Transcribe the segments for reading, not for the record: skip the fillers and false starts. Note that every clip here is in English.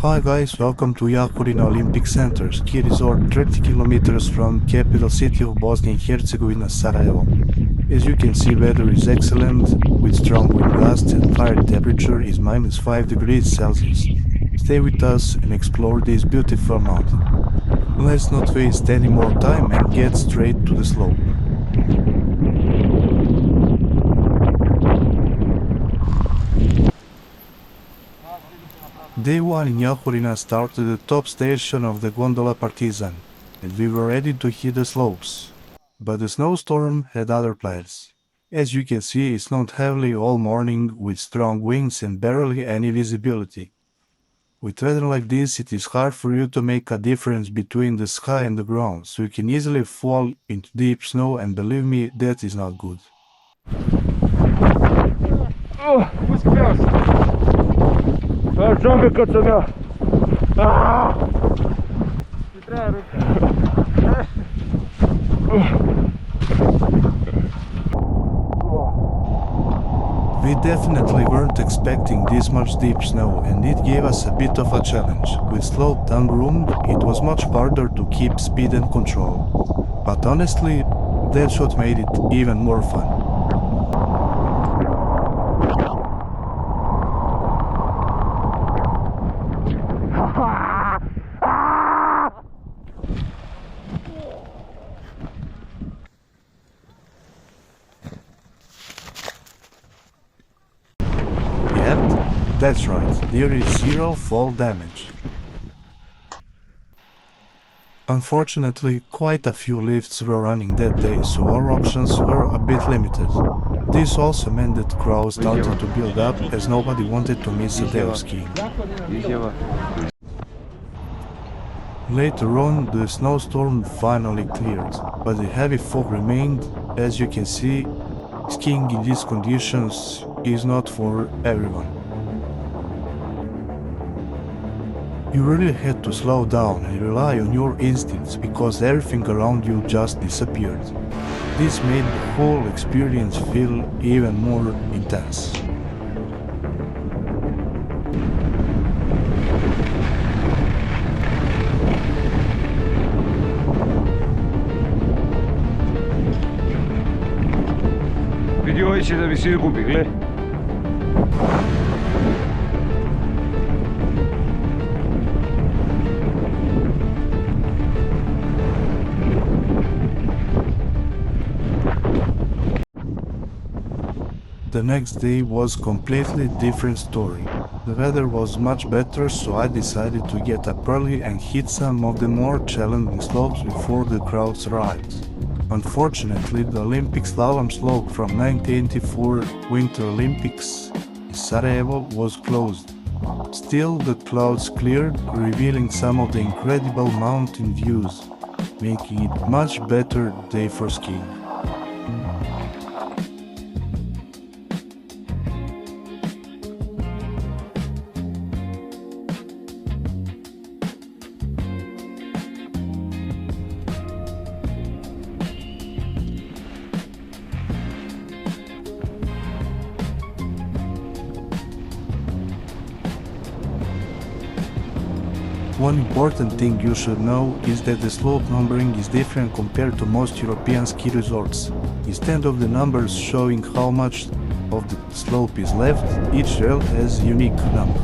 Hi guys, welcome to JAHORINA Olympic Center ski resort 30 kilometers from capital city of Bosnia and Herzegovina, Sarajevo. As you can see, weather is excellent, with strong wind gusts and fire temperature is -5 degrees Celsius. Stay with us and explore this beautiful mountain. Let's not waste any more time and get straight to the slope. Day 1 in JAHORINA started at the top station of the gondola Partizan, and we were ready to hit the slopes. But the snowstorm had other plans. As you can see, it snowed heavily all morning with strong winds and barely any visibility. With weather like this, it is hard for you to make a difference between the sky and the ground, so you can easily fall into deep snow, and believe me, that is not good. Uspio sam! Čovjek kad sam ja! Mi treba ruka. We definitely weren't expecting this much deep snow, and it gave us a bit of a challenge. With sloped down ground, it was much harder to keep speed and control. But honestly, that's what made it even more fun. That's right, there is zero fall damage. Unfortunately, quite a few lifts were running that day, so our options were a bit limited. This also meant that crowds started to build up, as nobody wanted to miss a day of skiing. Later on, the snowstorm finally cleared, but the heavy fog remained. As you can see, skiing in these conditions is not for everyone. You really had to slow down and rely on your instincts, because everything around you just disappeared. This made the whole experience feel even more intense. Vidi ovaj će da mi se gubi, gle. The next day was completely different story. The weather was much better, so I decided to get up early and hit some of the more challenging slopes before the crowds arrived. Unfortunately, the Olympic slalom slope from 1984 Winter Olympics in Sarajevo was closed. Still, the clouds cleared, revealing some of the incredible mountain views, making it much better day for skiing. One important thing you should know is that the slope numbering is different compared to most European ski resorts. Instead of the numbers showing how much of the slope is left, each rail has a unique number.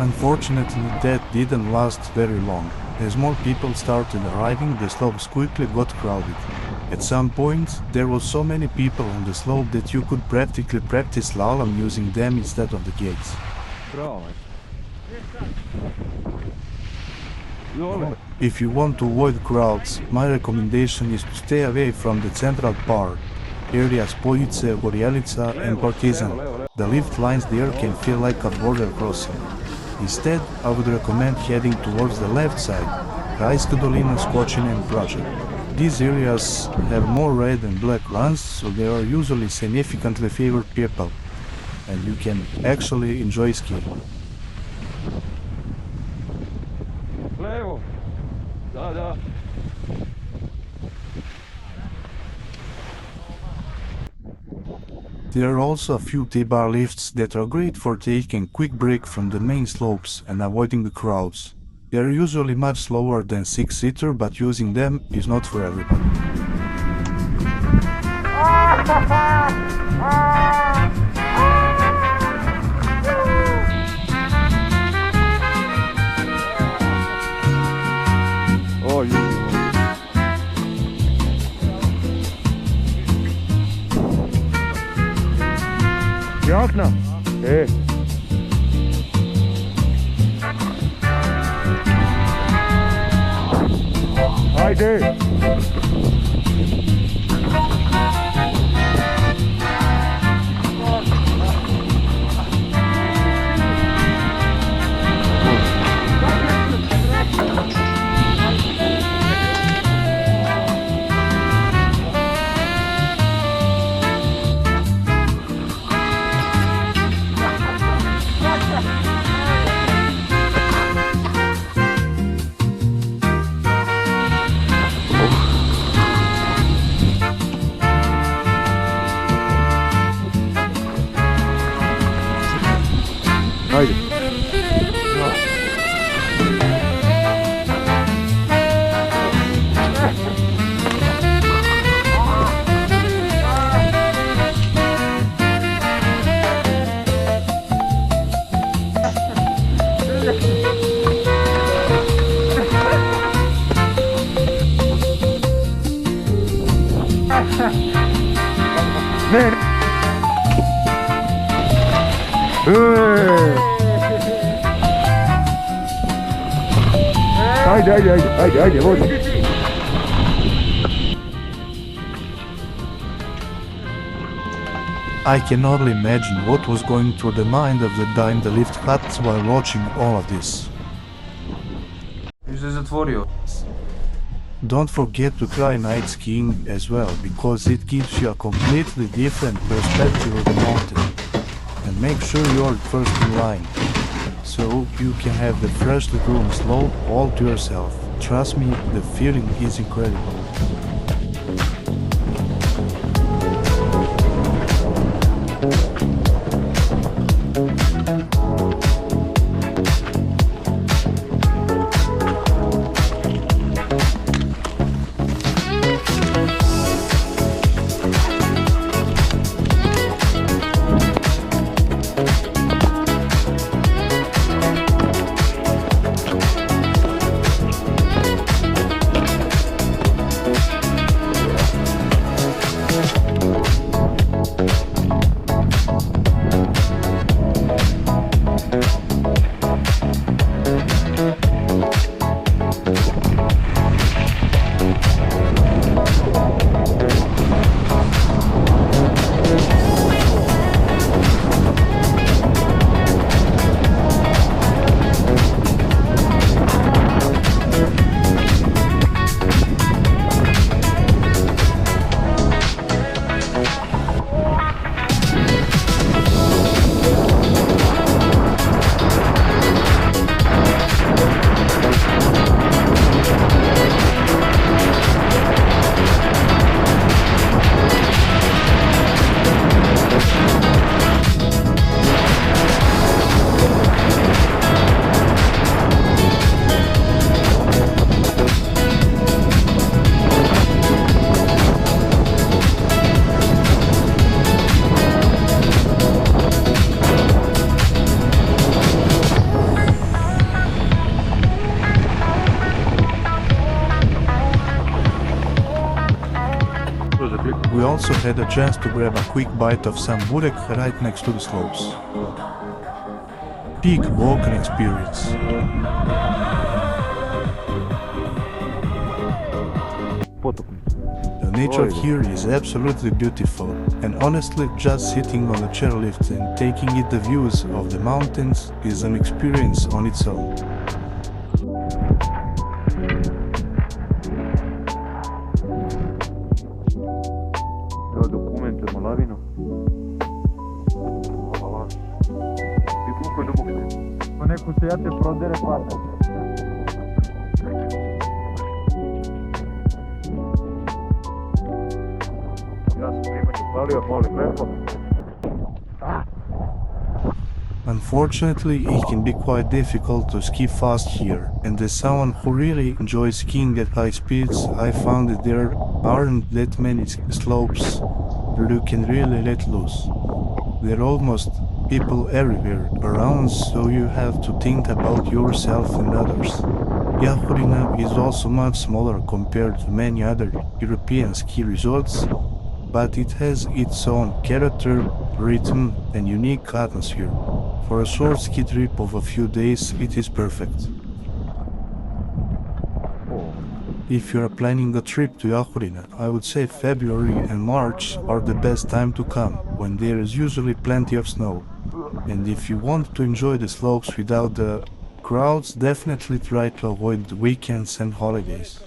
Unfortunately, that didn't last very long. As more people started arriving, the slopes quickly got crowded. At some point, there were so many people on the slope that you could practically practice slalom using them instead of the gates. If you want to avoid crowds, my recommendation is to stay away from the central part, areas Poljice, Gorjelica and Partizan. The lift lines there can feel like a border crossing. Instead, I would recommend heading towards the left side, Rajska Dolina, Skočine and Project. These areas have more red and black runs, so they are usually significantly favored people, and you can actually enjoy skiing. Levo. Da. There are also a few T-bar lifts that are great for taking a quick break from the main slopes and avoiding the crowds. They are usually much slower than 6-seater, but using them is not for everybody. O ljudi moji. Jasna? Ajde! Ajde. Ne? Ajde, vozi. I can only imagine what was going through the mind of the guy in the lift hut while watching all of this. Don't forget to try night skiing as well, because it gives you a completely different perspective of the mountain. And make sure you're first in line, so you can have the freshly groomed slope all to yourself. Trust me, the feeling is incredible. We also had a chance to grab a quick bite of some burek right next to the slopes. Peak Balkan experience. The nature here is absolutely beautiful, and honestly, just sitting on a chairlift and taking in the views of the mountains is an experience on its own. Dokumentujemo lavinu. I koliko je duboko? Pa neko se jate prodere pada. Ja sam primanje palio, molim lepo. Unfortunately, it can be quite difficult to ski fast here, and as someone who really enjoys skiing at high speeds, I found that there aren't that many slopes where you can really let loose. There are almost people everywhere around, so you have to think about yourself and others. JAHORINA is also much smaller compared to many other European ski resorts, but it has its own character, rhythm, and unique atmosphere. For a short ski trip of a few days, it is perfect. If you are planning a trip to JAHORINA, I would say February and March are the best time to come, when there is usually plenty of snow. And if you want to enjoy the slopes without the crowds, definitely try to avoid the weekends and holidays.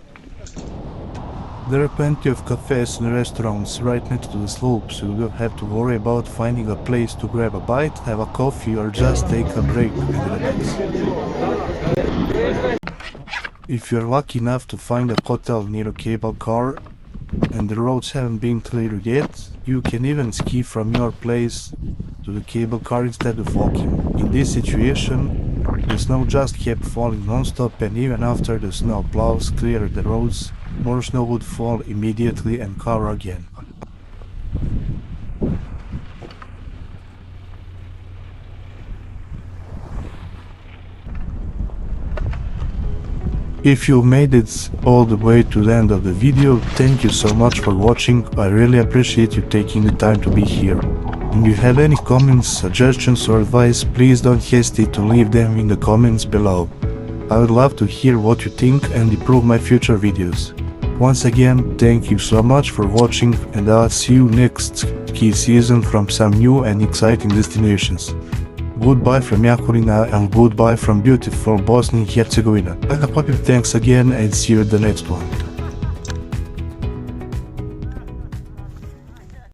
There are plenty of cafes and restaurants right next to the slopes, so you don't have to worry about finding a place to grab a bite, have a coffee, or just take a break and relax. If you're lucky enough to find a hotel near a cable car and the roads haven't been cleared yet, you can even ski from your place to the cable car instead of walking. In this situation, the snow just kept falling non-stop, and even after the snow plows cleared the roads, more snow would fall immediately and cover again. If you made it all the way to the end of the video, thank you so much for watching. I really appreciate you taking the time to be here. If you have any comments, suggestions or advice, please don't hesitate to leave them in the comments below. I would love to hear what you think and improve my future videos. Once again, thank you so much for watching, and I'll see you next ski season from some new and exciting destinations. Goodbye from JAHORINA and goodbye from beautiful Bosnia and Herzegovina. Thanks again and see you in the next one.